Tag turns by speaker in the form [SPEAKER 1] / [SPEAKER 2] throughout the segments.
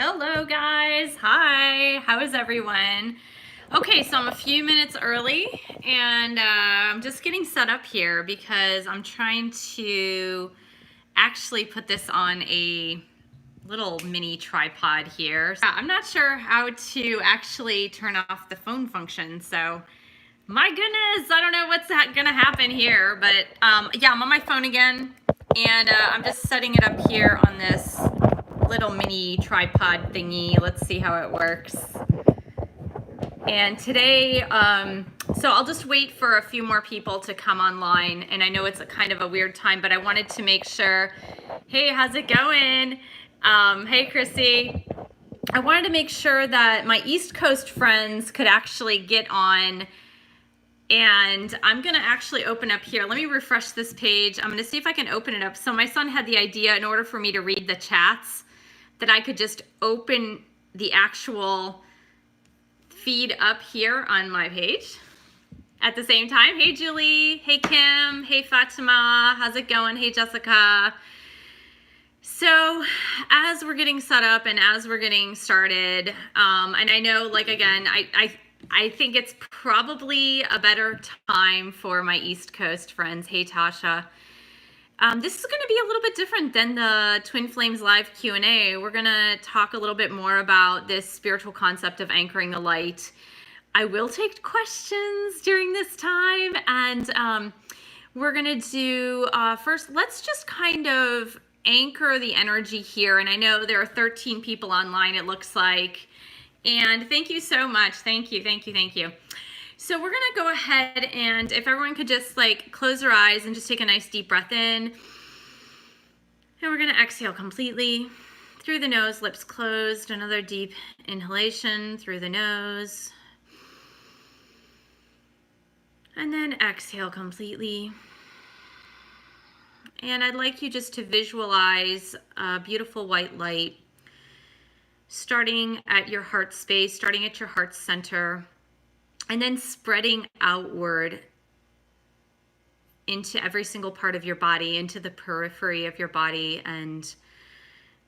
[SPEAKER 1] Hello guys, hi, how is everyone? Okay, so I'm a few minutes early and I'm just getting set up here because I'm trying to actually put this on a little mini tripod here. I'm not sure how to actually turn off the phone function, so my goodness, I don't know what's gonna happen here, but yeah, I'm on my phone again and I'm just setting it up here on this little mini tripod thingy. Let's see how it works. And today, so I'll just wait for a few more people to come online. And I know it's a kind of a weird time, but I wanted to make sure, hey, how's it going? Hey, Chrissy. I wanted to make sure that my East Coast friends could actually get on. And I'm gonna actually open up here. Let me refresh this page. I'm gonna see if I can open it up. So my son had the idea, in order for me to read the chats, that I could just open the actual feed up here on my page at the same time. Hey Julie, hey Kim, hey Fatima, how's it going? Hey Jessica. So as we're getting set up and as we're getting started, and I know, like, again, I think it's probably a better time for my East Coast friends. Hey Tasha. This is going to be a little bit different than the Twin Flames Live Q&A. We're going to talk a little bit more about this spiritual concept of anchoring the light. I will take questions during this time, and we're going to do, first, let's just kind of anchor the energy here. And I know there are 13 people online, it looks like. And thank you so much. Thank you, thank you, thank you. So we're gonna go ahead and if everyone could just like close their eyes and just take a nice deep breath in. And we're gonna exhale completely through the nose, lips closed. Another deep inhalation through the nose. And then exhale completely. And I'd like you just to visualize a beautiful white light starting at your heart space, starting at your heart center, and then spreading outward into every single part of your body, into the periphery of your body, and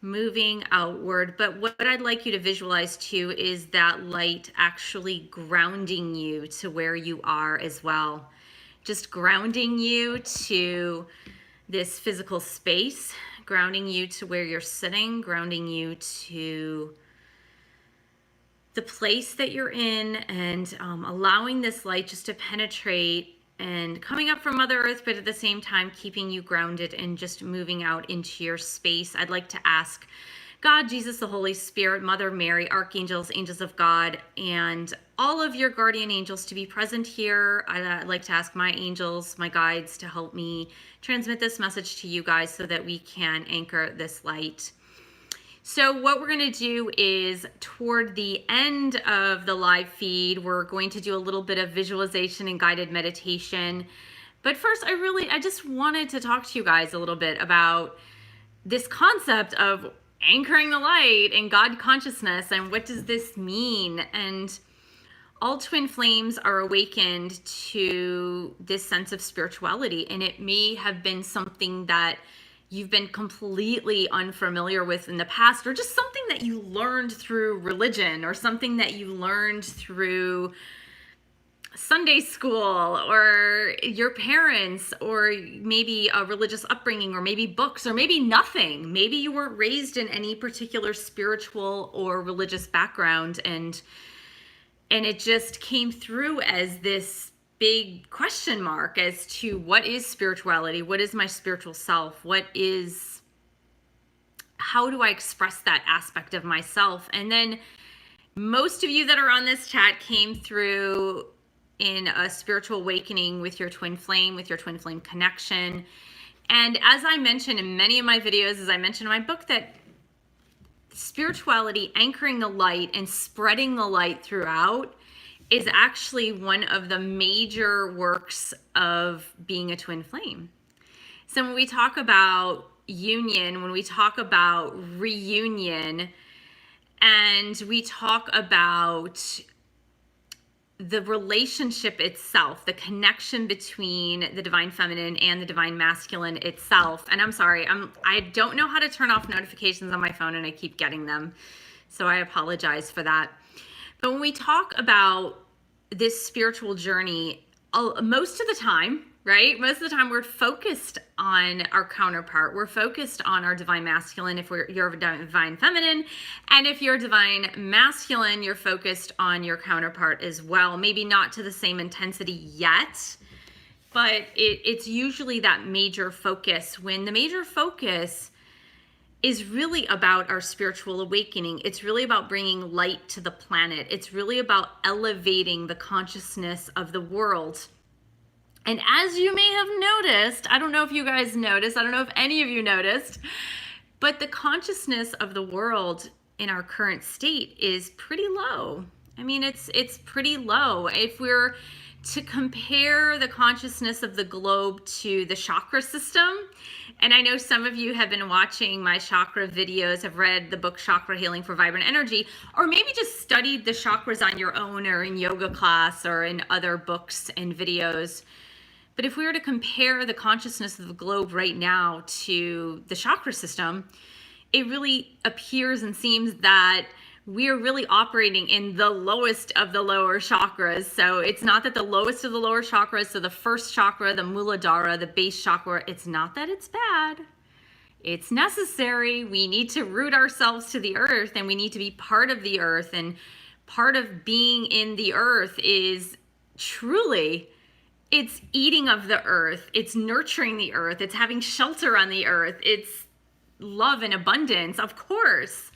[SPEAKER 1] moving outward. But what I'd like you to visualize too is that light actually grounding you to where you are as well. Just grounding you to this physical space, grounding you to where you're sitting, grounding you to the place that you're in, and allowing this light just to penetrate and coming up from Mother Earth, but at the same time keeping you grounded and just moving out into your space. I'd like to ask God, Jesus, the Holy Spirit, Mother Mary, archangels, angels of God, and all of your guardian angels to be present here. I'd like to ask my angels, my guides, to help me transmit this message to you guys so that we can anchor this light. So what we're going to do is toward the end of the live feed, we're going to do a little bit of visualization and guided meditation. But first, I just wanted to talk to you guys a little bit about this concept of anchoring the light and God consciousness, and what does this mean? And all twin flames are awakened to this sense of spirituality, and it may have been something that you've been completely unfamiliar with in the past, or just something that you learned through religion, or something that you learned through Sunday school, or your parents, or maybe a religious upbringing, or maybe books, or maybe nothing. Maybe you weren't raised in any particular spiritual or religious background, and it just came through as this big question mark as to what is spirituality, what is my spiritual self, how do I express that aspect of myself? And then most of you that are on this chat came through in a spiritual awakening with your twin flame connection. And as I mentioned in many of my videos, as I mentioned in my book, that spirituality, anchoring the light and spreading the light throughout, is actually one of the major works of being a twin flame. So when we talk about union, when we talk about reunion, and we talk about the relationship itself, the connection between the divine feminine and the divine masculine itself. And I'm sorry, I don't know how to turn off notifications on my phone, and I keep getting them. So I apologize for that. But when we talk about this spiritual journey, most of the time, right? Most of the time we're focused on our counterpart. We're focused on our divine masculine if you're a divine feminine. And if you're divine masculine, you're focused on your counterpart as well. Maybe not to the same intensity yet, but it's usually that major focus, when the major focus is really about our spiritual awakening. It's really about bringing light to the planet. It's really about elevating the consciousness of the world. And as you may have noticed, I don't know if you guys noticed, I don't know if any of you noticed, but the consciousness of the world in our current state is pretty low. I mean, it's pretty low. If we're to compare the consciousness of the globe to the chakra system, and I know some of you have been watching my chakra videos, have read the book Chakra Healing for Vibrant Energy, or maybe just studied the chakras on your own or in yoga class or in other books and videos. But if we were to compare the consciousness of the globe right now to the chakra system, it really appears and seems that we are really operating in the lowest of the lower chakras. So it's not that the lowest of the lower chakras, so the first chakra, the Muladhara, the base chakra, it's not that it's bad. It's necessary. We need to root ourselves to the earth, and we need to be part of the earth. And part of being in the earth is truly, it's eating of the earth. It's nurturing the earth. It's having shelter on the earth. It's love and abundance, of course.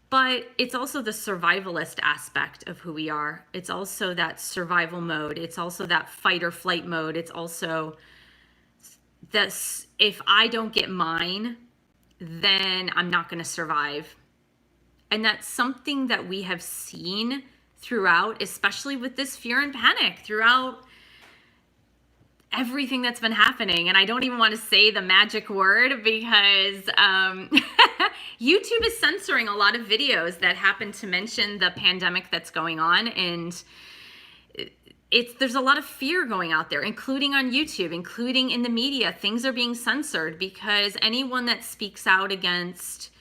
[SPEAKER 1] But it's also the survivalist aspect of who we are. It's also that survival mode. It's also that fight or flight mode. It's also this, if I don't get mine, then I'm not going to survive. And that's something that we have seen throughout, especially with this fear and panic, throughout everything that's been happening. And I don't even want to say the magic word because YouTube is censoring a lot of videos that happen to mention the pandemic that's going on. And there's a lot of fear going out there, including on YouTube, including in the media. Things are being censored because anyone that speaks out against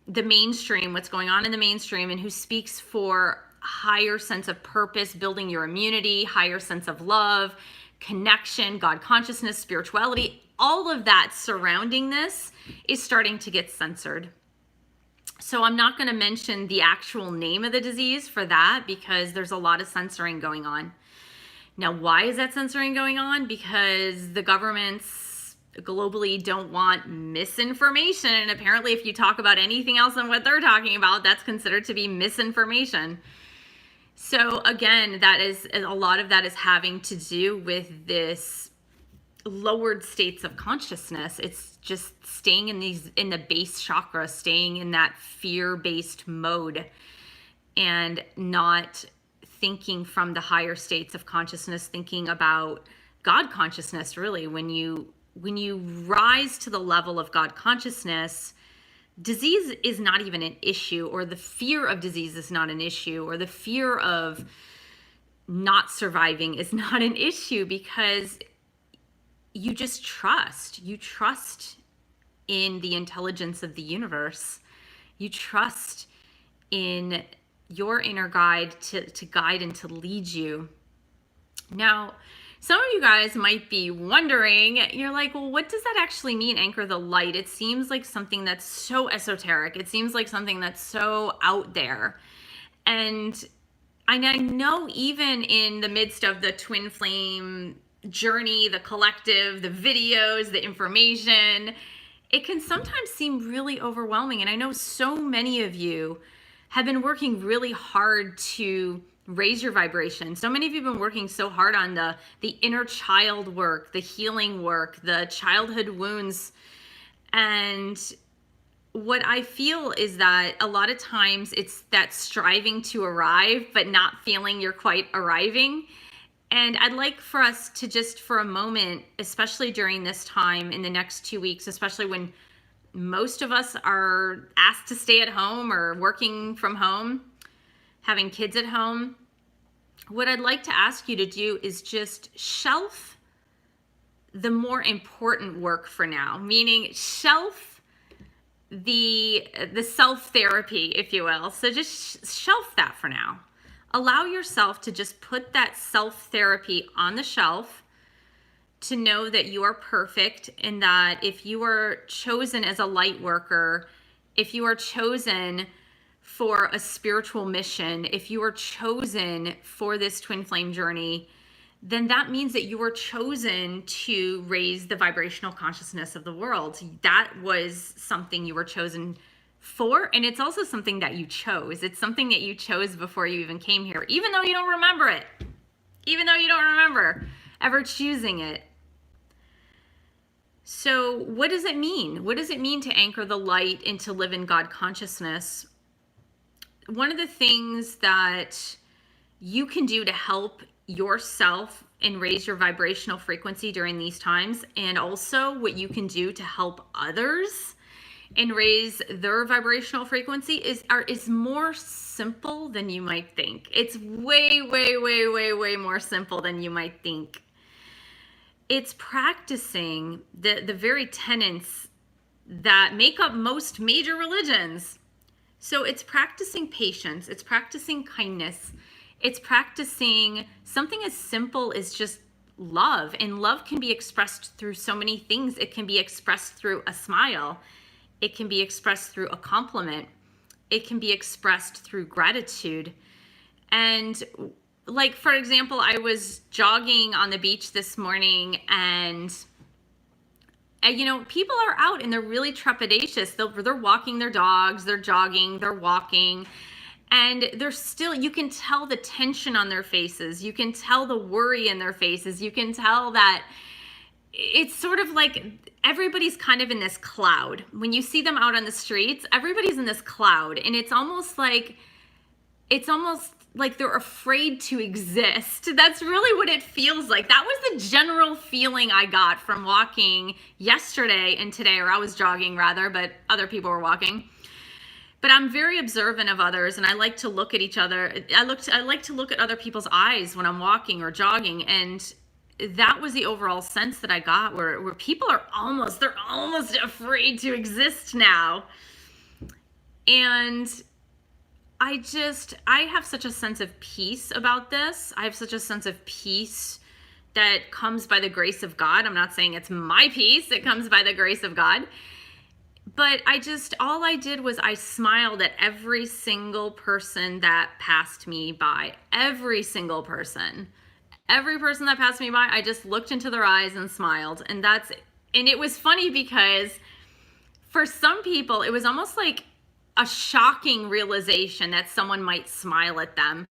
[SPEAKER 1] the mainstream, what's going on in the mainstream, and who speaks for higher sense of purpose, building your immunity, higher sense of love, connection, God consciousness, spirituality, all of that surrounding this is starting to get censored. So I'm not going to mention the actual name of the disease for that because there's a lot of censoring going on. Now, why is that censoring going on? Because the governments globally don't want misinformation. And apparently if you talk about anything else than what they're talking about, that's considered to be misinformation. So again, that is, a lot of that is having to do with this lowered states of consciousness. It's just staying in the base chakra, staying in that fear-based mode and not thinking from the higher states of consciousness, thinking about God consciousness. Really, when you rise to the level of God consciousness, disease is not even an issue, or the fear of disease is not an issue, or the fear of not surviving is not an issue, because you just trust. You trust in the intelligence of the universe. You trust in your inner guide to guide and to lead you. Now, some of you guys might be wondering, you're like, well, what does that actually mean, anchor the light? It seems like something that's so esoteric. It seems like something that's so out there. And I know even in the midst of the twin flame journey, the collective, the videos, the information, it can sometimes seem really overwhelming. And I know so many of you have been working really hard to raise your vibration. So many of you have been working so hard on the inner child work, the healing work, the childhood wounds. And what I feel is that a lot of times it's that striving to arrive, but not feeling you're quite arriving. And I'd like for us to just for a moment, especially during this time in the next 2 weeks, especially when most of us are asked to stay at home or working from home, having kids at home, what I'd like to ask you to do is just shelf the more important work for now, meaning shelf the self therapy, if you will. So just shelf that for now. Allow yourself to just put that self therapy on the shelf, to know that you are perfect, and that if you are chosen as a light worker, if you are chosen for a spiritual mission, if you are chosen for this twin flame journey, then that means that you were chosen to raise the vibrational consciousness of the world. That was something you were chosen for, and it's also something that you chose. It's something that you chose before you even came here, even though you don't remember it, even though you don't remember ever choosing it. So what does it mean? What does it mean to anchor the light and to live in God consciousness? One of the things that you can do to help yourself and raise your vibrational frequency during these times, and also what you can do to help others and raise their vibrational frequency, is more simple than you might think. It's way, way, way, way, way more simple than you might think. It's practicing the very tenets that make up most major religions. So it's practicing patience, it's practicing kindness, it's practicing something as simple as just love. And love can be expressed through so many things. It can be expressed through a smile. It can be expressed through a compliment. It can be expressed through gratitude. And like, for example, I was jogging on the beach this morning, and you know, people are out and they're really trepidatious. They're walking their dogs, they're jogging, they're walking, and they're still, you can tell the tension on their faces. You can tell the worry in their faces. You can tell that it's sort of like everybody's kind of in this cloud. When you see them out on the streets, everybody's in this cloud, and it's almost like they're afraid to exist. That's really what it feels like. That was the general feeling I got from walking yesterday and today, or I was jogging rather, but other people were walking. But I'm very observant of others, and I like to look at each other. I like to look at other people's eyes when I'm walking or jogging, and that was the overall sense that I got, where people are almost afraid to exist now. And I have such a sense of peace about this. I have such a sense of peace that comes by the grace of God. I'm not saying it's my peace. It comes by the grace of God. But all I did was I smiled at every single person that passed me by. Every single person. Every person that passed me by, I just looked into their eyes and smiled. And it was funny because for some people, it was almost like a shocking realization that someone might smile at them.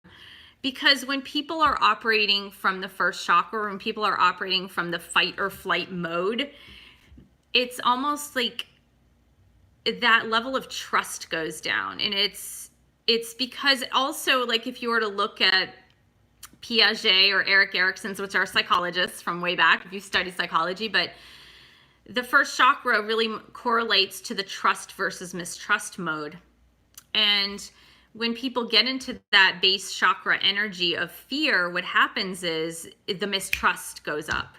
[SPEAKER 1] Because when people are operating from the first chakra, when people are operating from the fight or flight mode, it's almost like that level of trust goes down. And it's because also, like, if you were to look at Piaget or Erik Erikson's, which are psychologists from way back, if you study psychology, but the first chakra really correlates to the trust versus mistrust mode. And when people get into that base chakra energy of fear, what happens is the mistrust goes up.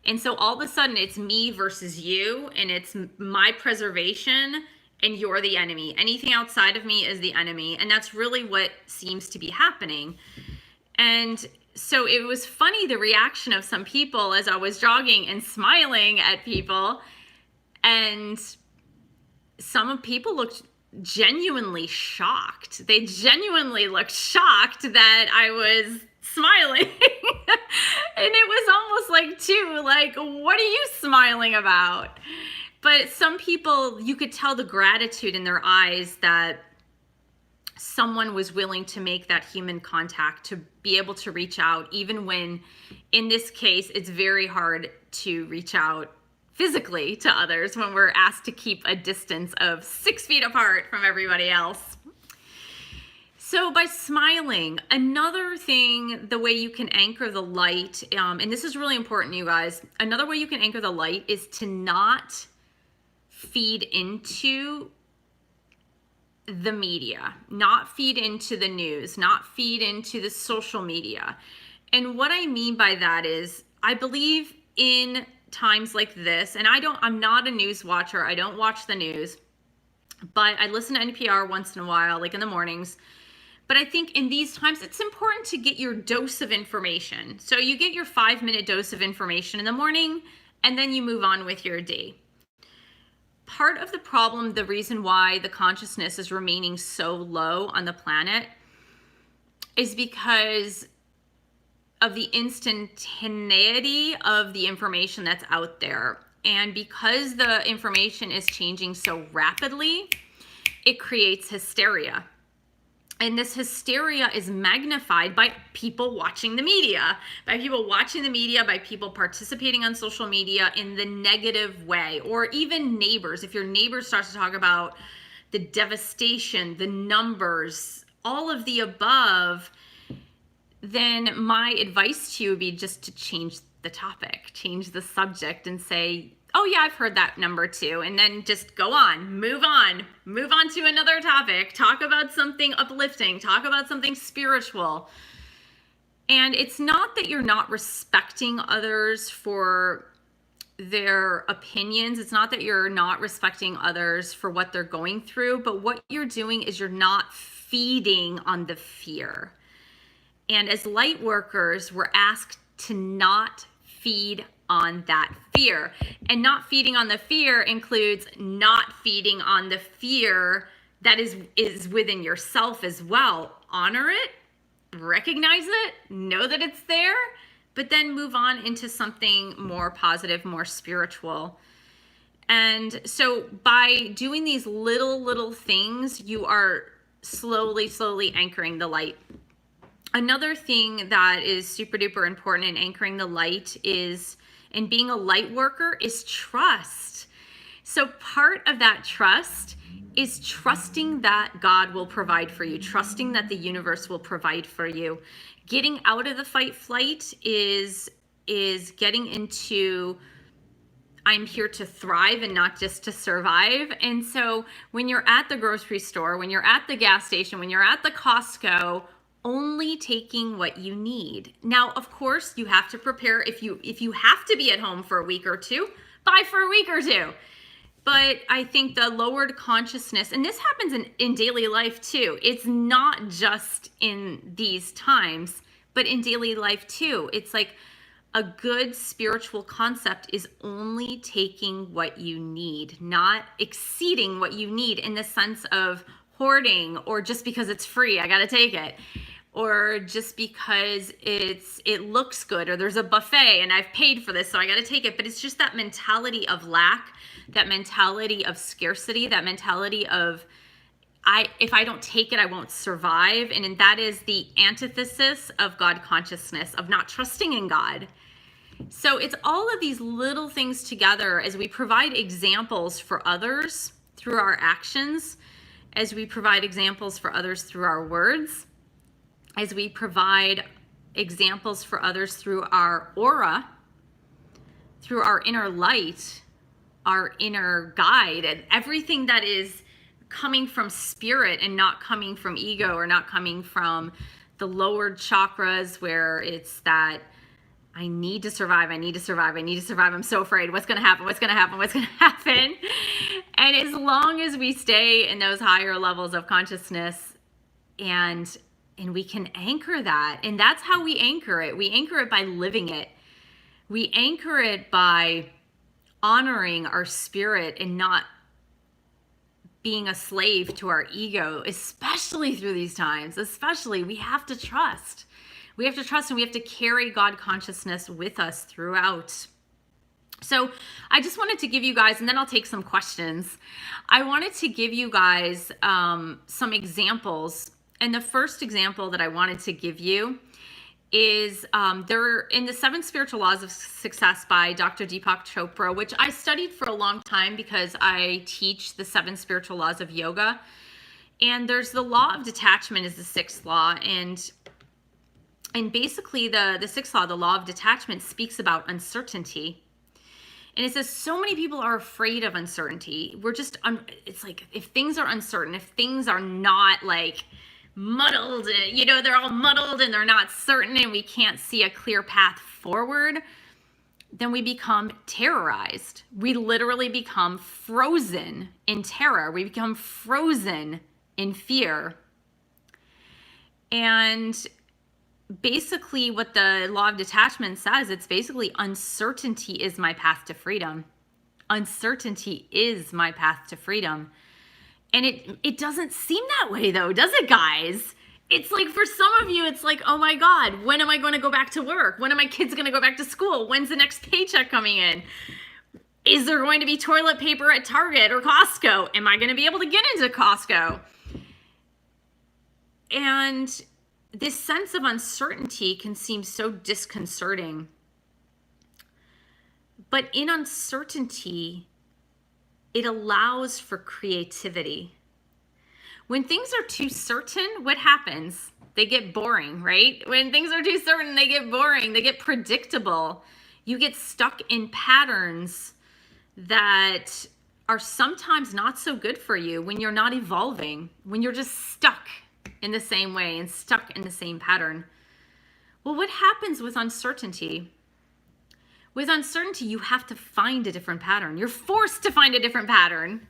[SPEAKER 1] And so all of a sudden it's me versus you, and it's my preservation and you're the enemy. Anything outside of me is the enemy. And that's really what seems to be happening. And so it was funny, the reaction of some people as I was jogging and smiling at people. And some people looked genuinely shocked. They genuinely looked shocked that I was smiling. And it was almost like, what are you smiling about? But some people, you could tell the gratitude in their eyes that someone was willing to make that human contact, to be able to reach out, even when, in this case, it's very hard to reach out physically to others when we're asked to keep a distance of 6 feet apart from everybody else. So by smiling, another thing, the way you can anchor the light, and this is really important, you guys, another way you can anchor the light is to not feed into the media, not feed into the news, not feed into the social media. And what I mean by that is, I believe in times like this, and I'm not a news watcher, I don't watch the news, but I listen to NPR once in a while, like in the mornings. But I think in these times, it's important to get your dose of information. So you get your 5-minute dose of information in the morning, and then you move on with your day. Part of the problem, the reason why the consciousness is remaining so low on the planet, is because of the instantaneity of the information that's out there. And because the information is changing so rapidly, it creates hysteria. And this hysteria is magnified by people watching the media, by people participating on social media in the negative way, or even neighbors. If your neighbor starts to talk about the devastation, the numbers, all of the above, then my advice to you would be just to change the topic, change the subject, and say, oh yeah, I've heard that number too. And then just go on, move on to another topic, talk about something uplifting, talk about something spiritual. And it's not that you're not respecting others for their opinions. It's not that you're not respecting others for what they're going through, but what you're doing is you're not feeding on the fear. And as light workers, we're asked to not feed on that fear. And not feeding on the fear includes not feeding on the fear that is within yourself as well. Honor it, recognize it, know that it's there, but then move on into something more positive, more spiritual. And so by doing these little things, you are slowly anchoring the light. Another thing that is super duper important in anchoring the light is, in being a light worker, is trust. So part of that trust is trusting that God will provide for you, trusting that the universe will provide for you. Getting out of the fight flight is getting into, I'm here to thrive and not just to survive. And so when you're at the grocery store, when you're at the gas station, when you're at the Costco, only taking what you need. Now, of course, you have to prepare. If you have to be at home for a week or two, buy for a week or two. But I think the lowered consciousness, and this happens in daily life too. It's not just in these times, but in daily life too. It's like a good spiritual concept is only taking what you need, not exceeding what you need in the sense of hoarding, or just because it's free, I gotta take it. Or just because it looks good, or there's a buffet and I've paid for this, so I got to take it. But it's just that mentality of lack, that mentality of scarcity, that mentality of if I don't take it, I won't survive. And that is the antithesis of God consciousness, of not trusting in God. So it's all of these little things together as we provide examples for others through our actions, as we provide examples for others through our words, as we provide examples for others through our aura, through our inner light, our inner guide, and everything that is coming from spirit and not coming from ego, or not coming from the lowered chakras where it's that I need to survive, I need to survive, I need to survive, I'm so afraid, what's going to happen, what's going to happen, what's going to happen. And as long as we stay in those higher levels of consciousness, and we can anchor that, and that's how we anchor it. We anchor it by living it. We anchor it by honoring our spirit and not being a slave to our ego, especially through these times. Especially, we have to trust. We have to trust, and we have to carry God consciousness with us throughout. So I just wanted to give you guys, and then I'll take some questions. I wanted to give you guys some examples. And the first example that I wanted to give you is they're in the 7 Spiritual Laws of Success by Dr. Deepak Chopra, which I studied for a long time because I teach the 7 Spiritual Laws of Yoga. And there's the law of detachment is the 6th law. And basically the 6th law, the law of detachment, speaks about uncertainty. And it says so many people are afraid of uncertainty. We're just, it's like, if things are uncertain, if things are not like muddled, they're all muddled and they're not certain, and we can't see a clear path forward, then we become terrorized. We literally become frozen in terror. We become frozen in fear. And basically what the law of detachment says, it's basically uncertainty is my path to freedom. Uncertainty is my path to freedom. And it doesn't seem that way though, does it, guys? It's like for some of you, it's like, oh my God, when am I going to go back to work? When are my kids going to go back to school? When's the next paycheck coming in? Is there going to be toilet paper at Target or Costco? Am I going to be able to get into Costco? And this sense of uncertainty can seem so disconcerting. But in uncertainty, it allows for creativity. When things are too certain, what happens? They get boring, right? When things are too certain, they get boring. They get predictable. You get stuck in patterns that are sometimes not so good for you when you're not evolving, when you're just stuck in the same way and stuck in the same pattern. Well, what happens with uncertainty? With uncertainty, you have to find a different pattern. You're forced to find a different pattern.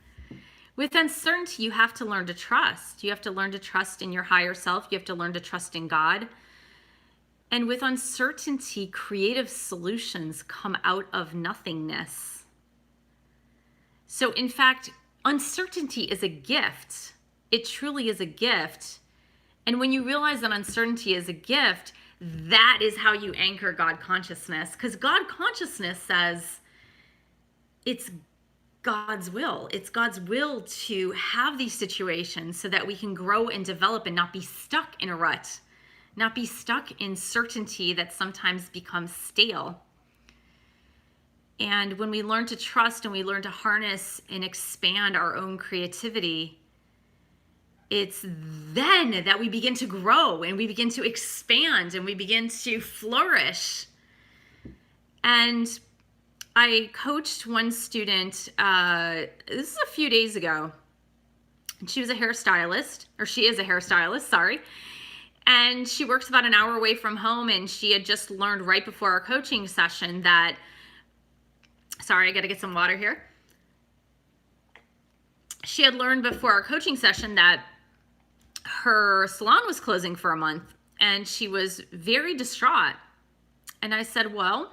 [SPEAKER 1] With uncertainty, you have to learn to trust. You have to learn to trust in your higher self. You have to learn to trust in God. And with uncertainty, creative solutions come out of nothingness. So in fact, uncertainty is a gift. It truly is a gift. And when you realize that uncertainty is a gift, that is how you anchor God consciousness. Because God consciousness says it's God's will. It's God's will to have these situations so that we can grow and develop and not be stuck in a rut, not be stuck in certainty that sometimes becomes stale. And when we learn to trust and we learn to harness and expand our own creativity, it's then that we begin to grow and we begin to expand and we begin to flourish. And I coached one student, this is a few days ago, and she was a hairstylist, or she is a hairstylist, sorry. And she works about an hour away from home, and she had just learned right before our coaching session that, sorry, I gotta get some water here. She had learned before our coaching session that her salon was closing for a month, and she was very distraught. And I said, well,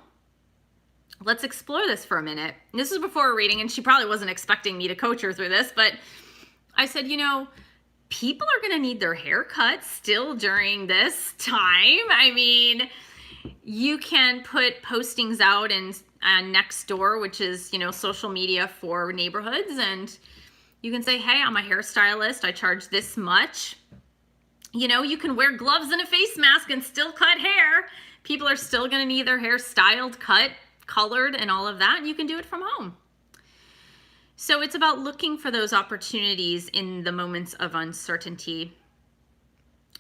[SPEAKER 1] let's explore this for a minute. And this was before a reading, and she probably wasn't expecting me to coach her through this, but I said, you know, people are going to need their hair cut still during this time. I mean, you can put postings out in Nextdoor, which is, you know, social media for neighborhoods, and you can say, hey, I'm a hairstylist. I charge this much. You know, you can wear gloves and a face mask and still cut hair. People are still going to need their hair styled, cut, colored, and all of that. And you can do it from home. So it's about looking for those opportunities in the moments of uncertainty.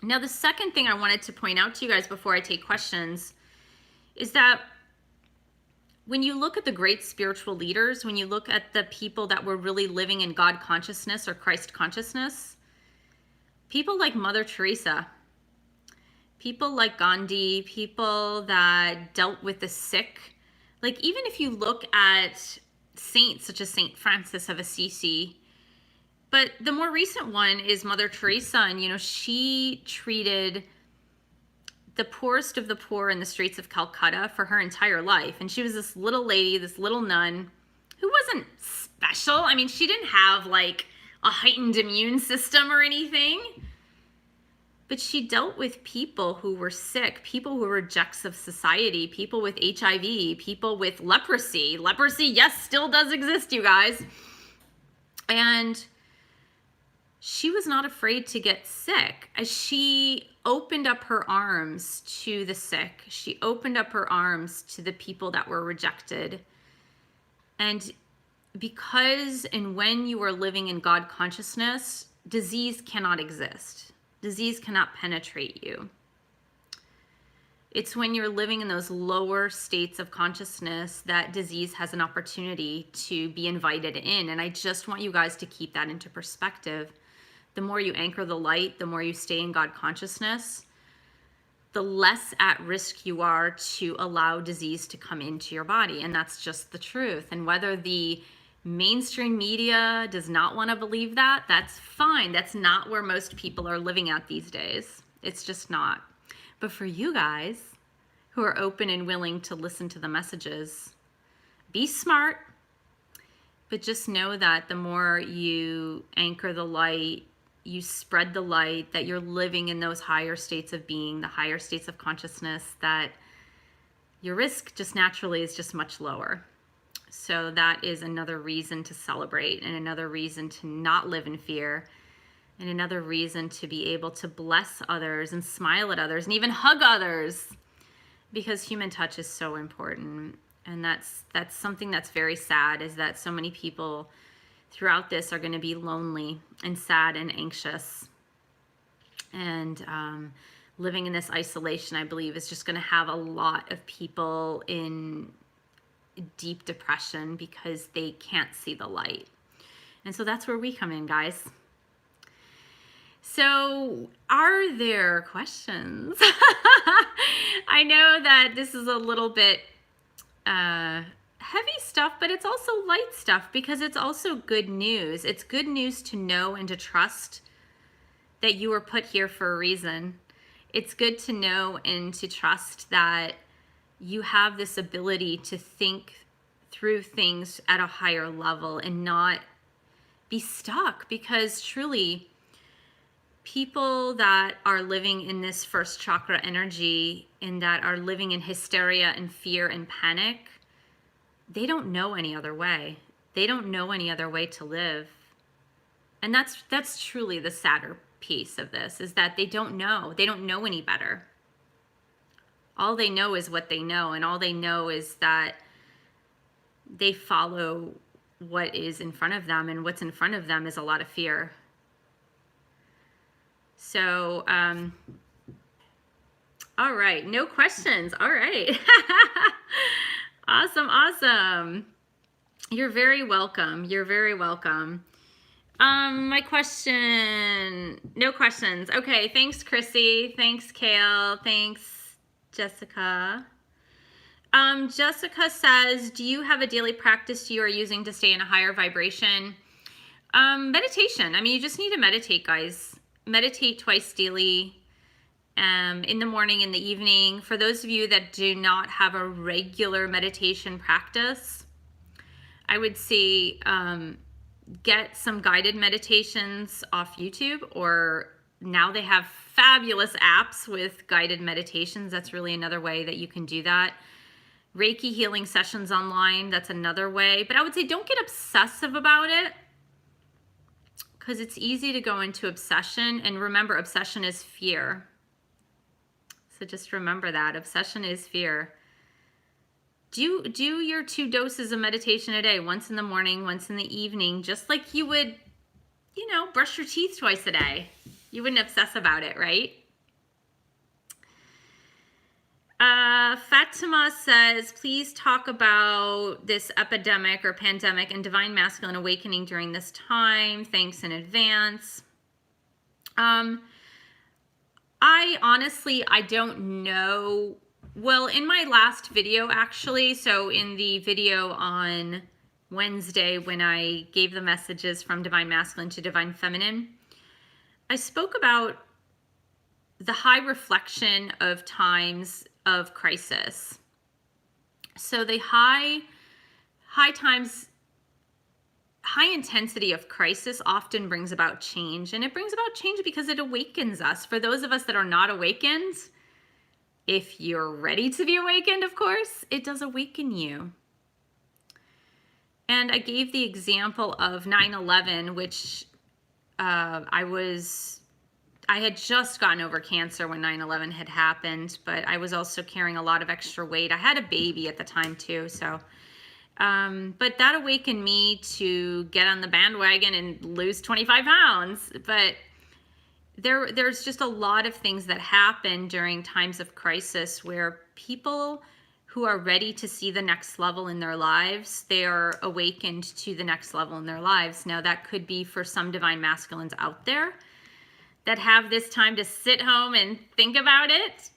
[SPEAKER 1] Now, the second thing I wanted to point out to you guys before I take questions is that when you look at the great spiritual leaders, when you look at the people that were really living in God consciousness or Christ consciousness, people like Mother Teresa, people like Gandhi, people that dealt with the sick, like even if you look at saints such as Saint Francis of Assisi, but the more recent one is Mother Teresa, and you know, she treated the poorest of the poor in the streets of Calcutta for her entire life. And she was this little lady, this little nun who wasn't special. I mean, she didn't have like a heightened immune system or anything, but she dealt with people who were sick, people who were rejects of society, people with HIV, people with leprosy. Leprosy, yes, still does exist, you guys. And she was not afraid to get sick. As she opened up her arms to the sick, she opened up her arms to the people that were rejected. And because and when you are living in God consciousness, disease cannot exist. Disease cannot penetrate you. It's when you're living in those lower states of consciousness that disease has an opportunity to be invited in. And I just want you guys to keep that into perspective. The more you anchor the light, the more you stay in God consciousness, the less at risk you are to allow disease to come into your body. And that's just the truth. And whether the mainstream media does not want to believe that, that's fine. That's not where most people are living at these days. It's just not. But for you guys who are open and willing to listen to the messages, be smart, but just know that the more you anchor the light, you spread the light, that you're living in those higher states of being, the higher states of consciousness, that your risk just naturally is just much lower. So that is another reason to celebrate, and another reason to not live in fear, and another reason to be able to bless others and smile at others and even hug others, because human touch is so important. And that's something that's very sad, is that so many people throughout this are going to be lonely and sad and anxious. And living in this isolation, I believe, is just going to have a lot of people in deep depression because they can't see the light. And so that's where we come in, guys. So are there questions? I know that this is a little bit heavy stuff, but it's also light stuff, because it's also good news. It's good news to know and to trust that you were put here for a reason. It's good to know and to trust that you have this ability to think through things at a higher level and not be stuck, because truly, people that are living in this first chakra energy and that are living in hysteria and fear and panic, they don't know any other way. They don't know any other way to live. And that's truly the sadder piece of this, is that they don't know. They don't know any better. All they know is what they know, and all they know is that they follow what is in front of them, and what's in front of them is a lot of fear. So, all right, no questions. All right. Awesome. You're very welcome. You're very welcome. My question, no questions. Okay, thanks, Chrissy. Thanks, Kale. Thanks, Jessica. Jessica says, do you have a daily practice you are using to stay in a higher vibration? Meditation. I mean, you just need to meditate, guys. Meditate twice daily, in the morning, in the evening. For those of you that do not have a regular meditation practice, I would say get some guided meditations off YouTube, or now they have fabulous apps with guided meditations. That's really another way that you can do that. Reiki healing sessions online, that's another way. But I would say don't get obsessive about it, because it's easy to go into obsession. And remember, obsession is fear. So just remember that. Obsession is fear. Do your 2 doses of meditation a day, once in the morning, once in the evening, just like you would, brush your teeth twice a day. You wouldn't obsess about it, right? Fatima says, please talk about this epidemic or pandemic and divine masculine awakening during this time. Thanks in advance. I don't know. Well, in my last video, actually, so in the video on Wednesday when I gave the messages from divine masculine to divine feminine, I spoke about the high reflection of times of crisis. So the high times, high intensity of crisis often brings about change. And it brings about change because it awakens us. For those of us that are not awakened, if you're ready to be awakened, of course, it does awaken you. And I gave the example of 9/11, which I had just gotten over cancer when 9/11 had happened, but I was also carrying a lot of extra weight. I had a baby at the time too, so but that awakened me to get on the bandwagon and lose 25 pounds. But there's just a lot of things that happen during times of crisis where people who are ready to see the next level in their lives, they are awakened to the next level in their lives. Now, that could be for some divine masculines out there that have this time to sit home and think about it.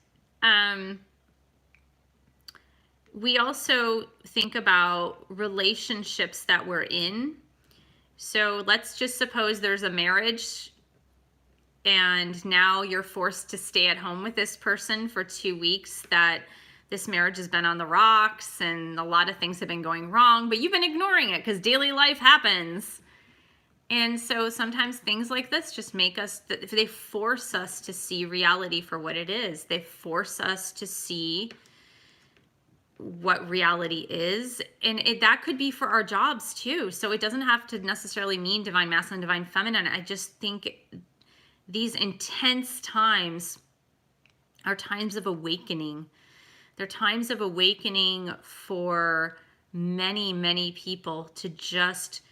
[SPEAKER 1] We also think about relationships that we're in. So let's just suppose there's a marriage and now you're forced to stay at home with this person for 2 weeks, that this marriage has been on the rocks and a lot of things have been going wrong, but you've been ignoring it because daily life happens. And so sometimes things like this just make us, they force us to see reality for what it is. They force us to see what reality is. And that could be for our jobs too. So it doesn't have to necessarily mean divine masculine, divine feminine. I just think these intense times are times of awakening. They're times of awakening for many, many people to just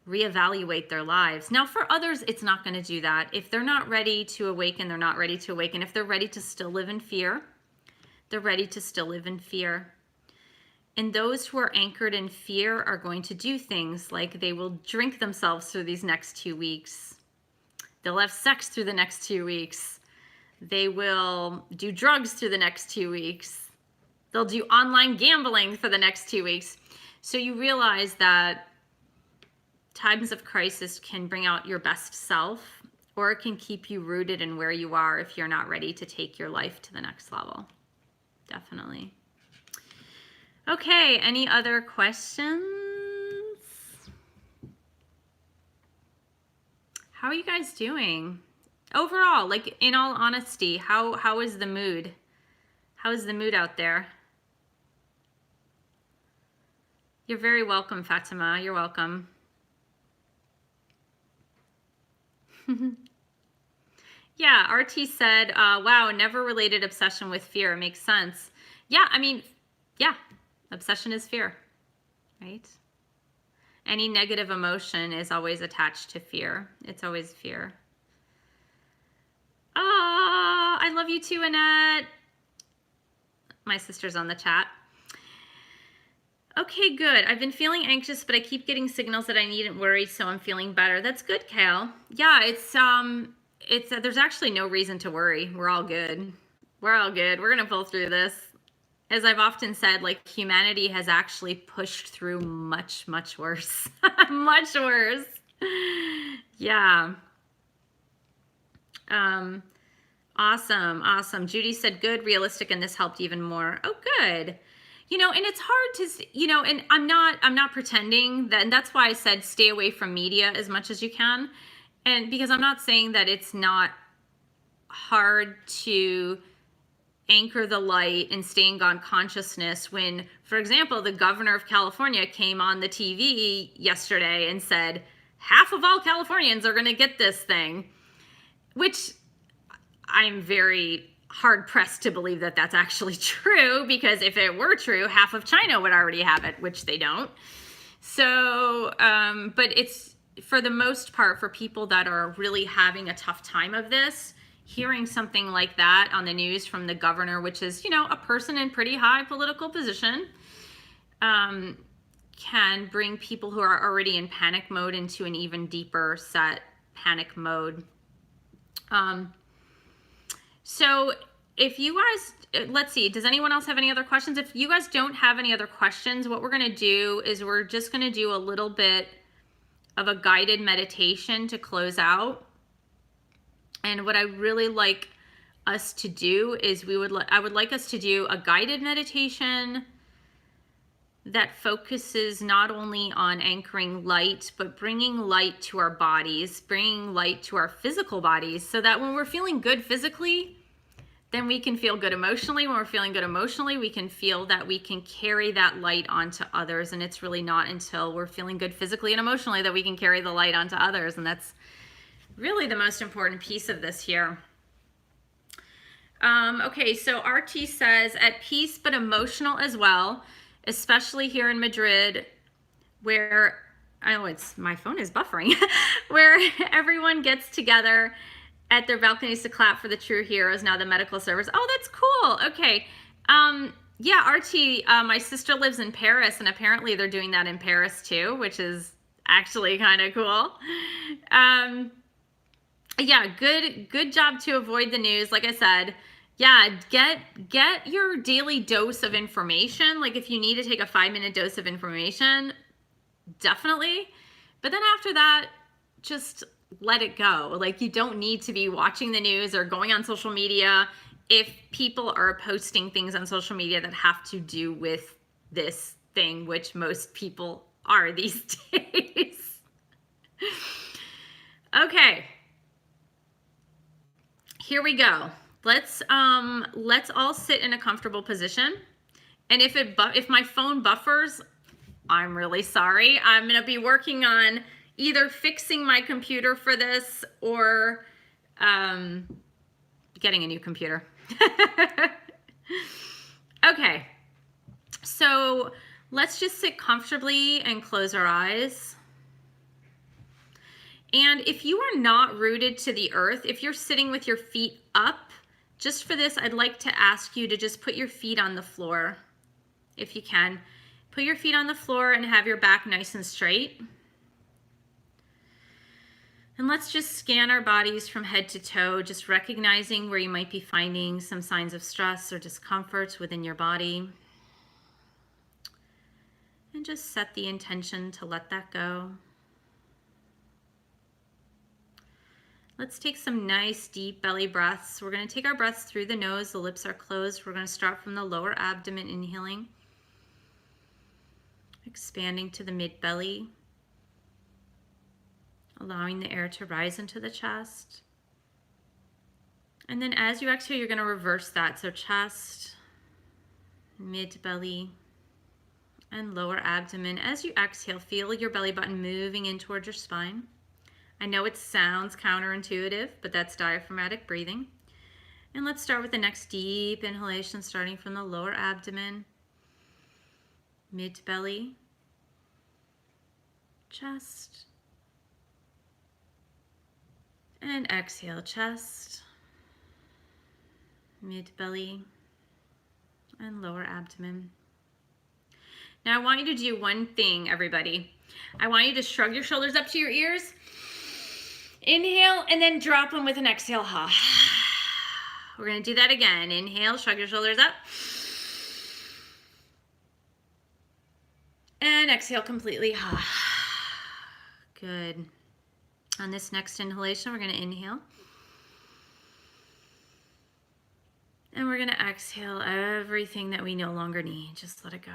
[SPEAKER 1] reevaluate their lives. Now, for others, it's not going to do that. If they're not ready to awaken, they're not ready to awaken. If they're ready to still live in fear, they're ready to still live in fear. And those who are anchored in fear are going to do things like they will drink themselves through these next 2 weeks. They'll have sex through the next 2 weeks. They will do drugs through the next 2 weeks. They'll do online gambling for the next 2 weeks. So you realize that times of crisis can bring out your best self, or it can keep you rooted in where you are if you're not ready to take your life to the next level. Definitely. Okay, any other questions? How are you guys doing? Overall, like in all honesty, how is the mood? How is the mood out there? You're very welcome, Fatima. You're welcome. Yeah, RT said, wow, never related obsession with fear. Makes sense. Yeah, I mean, yeah, obsession is fear, right? Any negative emotion is always attached to fear. It's always fear. Oh, I love you too, Annette. My sister's on the chat. Okay, good. I've been feeling anxious, but I keep getting signals that I needn't worry, so I'm feeling better. That's good, Kale. Yeah, there's actually no reason to worry. We're all good. We're all good. We're gonna pull through this. As I've often said, like, humanity has actually pushed through much, much worse. Much worse. Yeah. Awesome. Judy said, good, realistic, and this helped even more. Oh, good. You know, and it's hard to, you know, and I'm not pretending that, and that's why I said stay away from media as much as you can. And because I'm not saying that it's not hard to anchor the light and stay in God consciousness when, for example, the governor of California came on the TV yesterday and said, half of all Californians are going to get this thing, which I'm very hard pressed to believe that that's actually true, because if it were true, half of China would already have it, which they don't. So, but it's, for the most part, for people that are really having a tough time of this, hearing something like that on the news from the governor, which is, you know, a person in pretty high political position, can bring people who are already in panic mode into an even deeper set panic mode. So if you guys, let's see, does anyone else have any other questions? If you guys don't have any other questions, what we're going to do is we're just going to do a little bit of a guided meditation to close out. And what I really like us to do is I would like us to do a guided meditation that focuses not only on anchoring light, but bringing light to our bodies, bringing light to our physical bodies, so that when we're feeling good physically, then we can feel good emotionally. When we're feeling good emotionally, we can feel that we can carry that light onto others. And it's really not until we're feeling good physically and emotionally that we can carry the light onto others. And that's really the most important piece of this here. Okay, so RT says, at peace but emotional as well, especially here in Madrid, where, my phone is buffering, where everyone gets together at their balconies to clap for the true heroes, now the medical servers. Oh, that's cool. Okay. Yeah, RT, my sister lives in Paris, and apparently they're doing that in Paris too, which is actually kind of cool. Yeah, good job to avoid the news. Like I said, Yeah, get your daily dose of information. Like if you need to take a 5-minute dose of information, definitely. But then after that, just let it go. Like you don't need to be watching the news or going on social media if people are posting things on social media that have to do with this thing, which most people are these days. Okay. Here we go. Let's all sit in a comfortable position. And if my phone buffers, I'm really sorry. I'm going to be working on either fixing my computer for this or getting a new computer. Okay. So let's just sit comfortably and close our eyes. And if you are not rooted to the earth, if you're sitting with your feet up, just for this, I'd like to ask you to just put your feet on the floor, if you can. Put your feet on the floor and have your back nice and straight. And let's just scan our bodies from head to toe, just recognizing where you might be finding some signs of stress or discomfort within your body. And just set the intention to let that go. Let's take some nice deep belly breaths. We're going to take our breaths through the nose. The lips are closed. We're going to start from the lower abdomen, inhaling, expanding to the mid belly, allowing the air to rise into the chest. And then as you exhale, you're going to reverse that. So chest, mid belly, and lower abdomen. As you exhale, feel your belly button moving in towards your spine. I know it sounds counterintuitive, but that's diaphragmatic breathing. And let's start with the next deep inhalation, starting from the lower abdomen, mid belly, chest, and exhale, chest, mid belly, and lower abdomen. Now I want you to do one thing, everybody. I want you to shrug your shoulders up to your ears. Inhale, and then drop them with an exhale. We're going to do that again. Inhale, shrug your shoulders up. And exhale completely. Good. On this next inhalation, we're going to inhale. And we're going to exhale everything that we no longer need. Just let it go.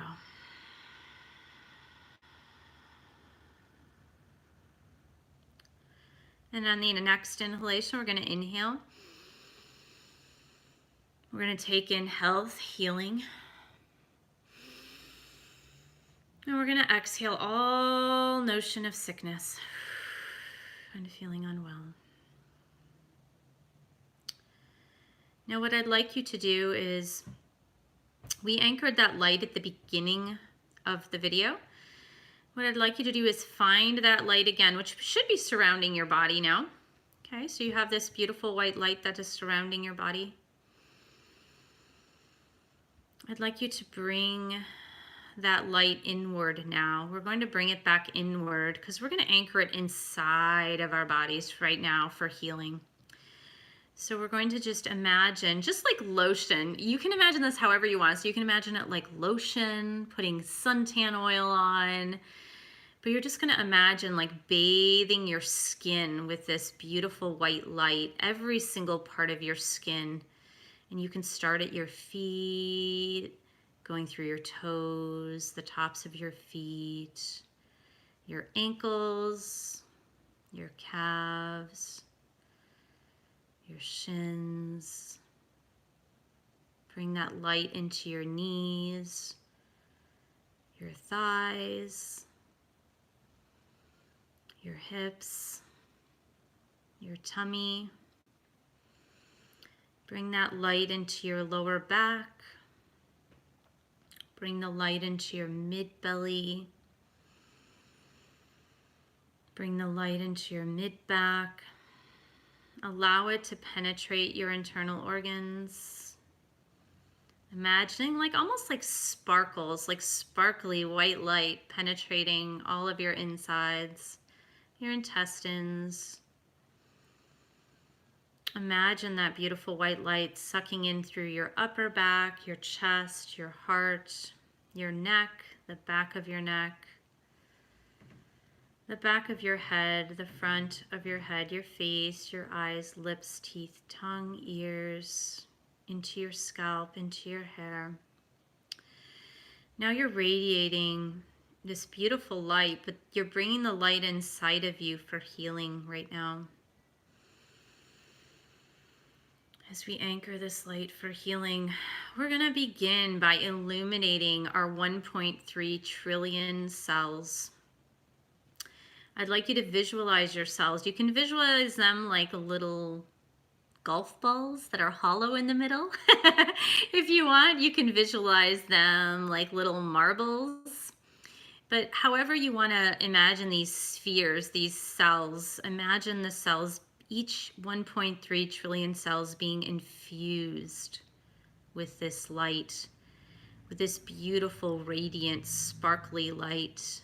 [SPEAKER 1] And on the next inhalation, we're going to inhale. We're going to take in health, healing. And we're going to exhale all notion of sickness and feeling unwell. Now what I'd like you to do is, we anchored that light at the beginning of the video. What I'd like you to do is find that light again, which should be surrounding your body now. Okay, so you have this beautiful white light that is surrounding your body. I'd like you to bring that light inward now. We're going to bring it back inward because we're going to anchor it inside of our bodies right now for healing. So we're going to just imagine, just like lotion. You can imagine this however you want. So you can imagine it like lotion, putting suntan oil on. But you're just going to imagine like bathing your skin with this beautiful white light, every single part of your skin. And you can start at your feet, going through your toes, the tops of your feet, your ankles, your calves, your shins. Bring that light into your knees, your thighs, your hips, your tummy. Bring that light into your lower back. Bring the light into your mid-belly. Bring the light into your mid-back. Allow it to penetrate your internal organs. Imagining like almost like sparkles, like sparkly white light penetrating all of your insides, your intestines, Imagine that beautiful white light sucking in through your upper back, your chest, your heart, your neck, the back of your neck, the back of your head, the front of your head, your face, your eyes, lips, teeth, tongue, ears, into your scalp, into your hair. Now you're radiating this beautiful light, but you're bringing the light inside of you for healing right now. As we anchor this light for healing, we're going to begin by illuminating our 1.3 trillion cells. I'd like you to visualize your cells. You can visualize them like little golf balls that are hollow in the middle. If you want, you can visualize them like little marbles. But however you want to imagine these spheres, these cells, imagine the cells, each 1.3 trillion cells being infused with this light, with this beautiful, radiant, sparkly light.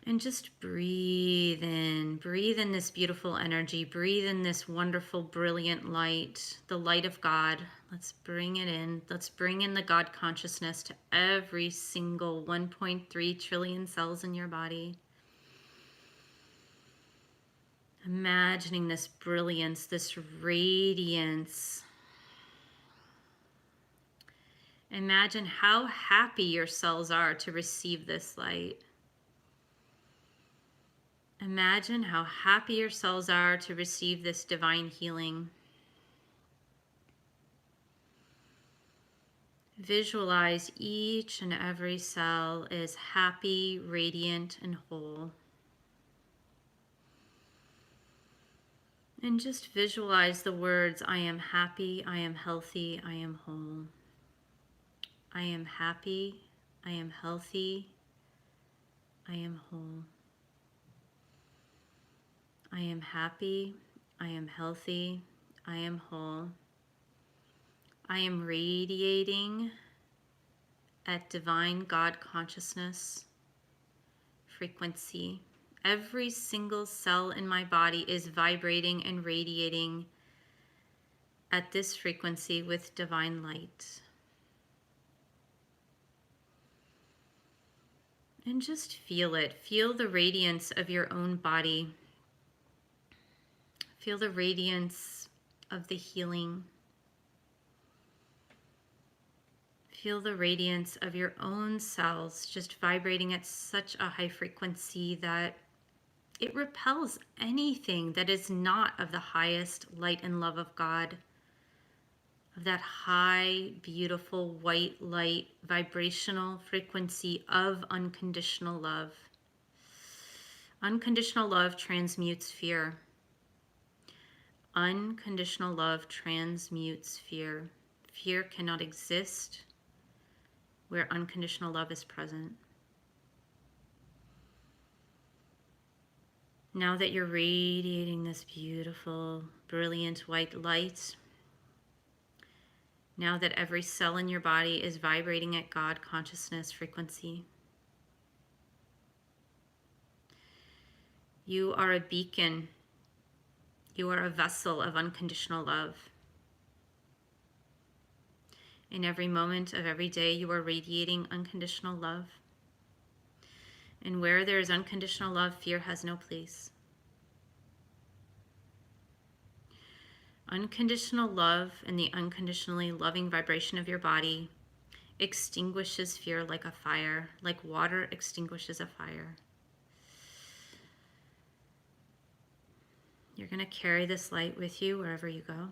[SPEAKER 1] And just breathe in this beautiful energy, breathe in this wonderful, brilliant light, the light of God. Let's bring it in. Let's bring in the God consciousness to every single 1.3 trillion cells in your body. Imagining this brilliance, this radiance. Imagine how happy your cells are to receive this light. Imagine how happy your cells are to receive this divine healing. Visualize each and every cell is happy, radiant, and whole. And just visualize the words, I am happy, I am healthy, I am whole. I am happy, I am healthy, I am whole. I am happy, I am healthy, I am whole. I am radiating at divine God consciousness frequency. Every single cell in my body is vibrating and radiating at this frequency with divine light. And just feel it. Feel the radiance of your own body. Feel the radiance of the healing. Feel the radiance of your own cells just vibrating at such a high frequency that it repels anything that is not of the highest light and love of God, of that high, beautiful, white light, vibrational frequency of unconditional love. Unconditional love transmutes fear. Unconditional love transmutes fear. Fear cannot exist where unconditional love is present. Now that you're radiating this beautiful, brilliant white light, now that every cell in your body is vibrating at God consciousness frequency, you are a beacon. You are a vessel of unconditional love. In every moment of every day, you are radiating unconditional love. And where there is unconditional love, fear has no place. Unconditional love and the unconditionally loving vibration of your body extinguishes fear like a fire, like water extinguishes a fire. You're going to carry this light with you wherever you go.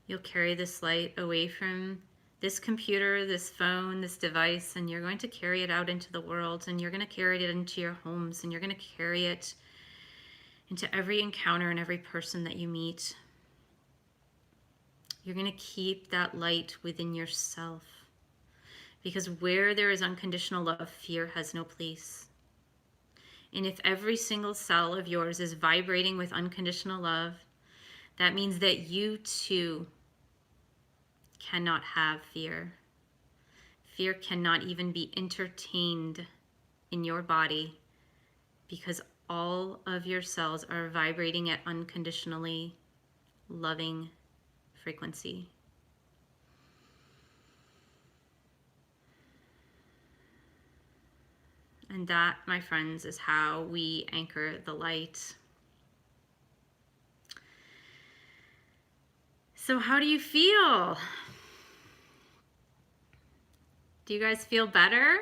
[SPEAKER 1] You'll carry this light away from this computer, this phone, this device, and you're going to carry it out into the world, and you're going to carry it into your homes, and you're going to carry it into every encounter and every person that you meet. You're going to keep that light within yourself, because where there is unconditional love, fear has no place. And if every single cell of yours is vibrating with unconditional love, that means that you too cannot have fear. Fear cannot even be entertained in your body, because all of your cells are vibrating at unconditionally loving frequency. And that, my friends, is how we anchor the light. So how do you feel? Do you guys feel better?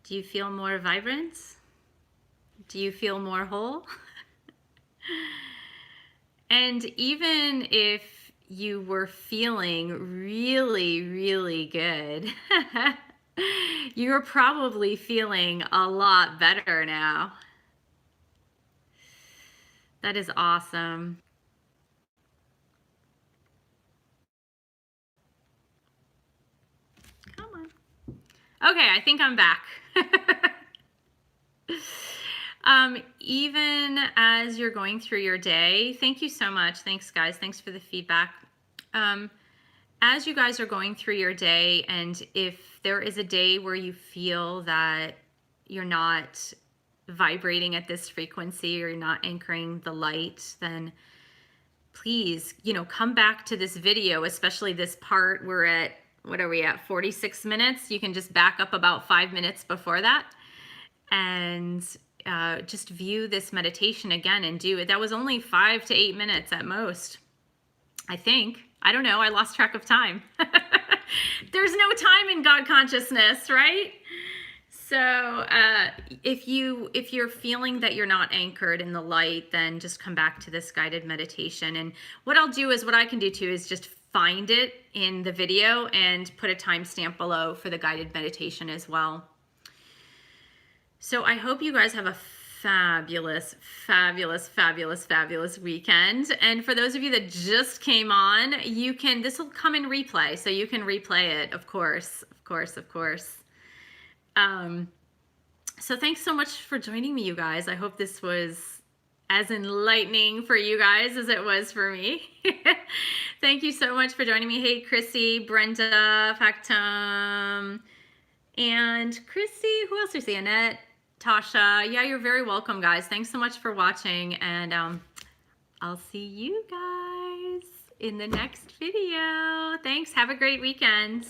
[SPEAKER 1] Do you feel more vibrant? Do you feel more whole? And even if you were feeling really, really good, you're probably feeling a lot better now. That is awesome. Come on. Okay, I think I'm back. Even as you're going through your day, thank you so much. Thanks, guys. Thanks for the feedback. As you guys are going through your day, and if there is a day where you feel that you're not vibrating at this frequency or you're not anchoring the light, then please, come back to this video, especially this part. We're at, what are we at, 46 minutes? You can just back up about 5 minutes before that and just view this meditation again and do it. That was only 5 to 8 minutes at most, I think. I don't know. I lost track of time. There's no time in God consciousness, right? So if you're feeling that you're not anchored in the light, then just come back to this guided meditation. And what I'll do is, what I can do too is just find it in the video and put a timestamp below for the guided meditation as well. So I hope you guys have a fabulous, fabulous, fabulous, fabulous weekend. And for those of you that just came on, this will come in replay, so you can replay it, of course, of course, of course. So thanks so much for joining me, you guys. I hope this was as enlightening for you guys as it was for me. Thank you so much for joining me. Hey, Chrissy, Brenda, Factum, and Chrissy, who else do you see? Annette, Tasha. Yeah, you're very welcome, guys. Thanks so much for watching, and I'll see you guys in the next video. Thanks. Have a great weekend.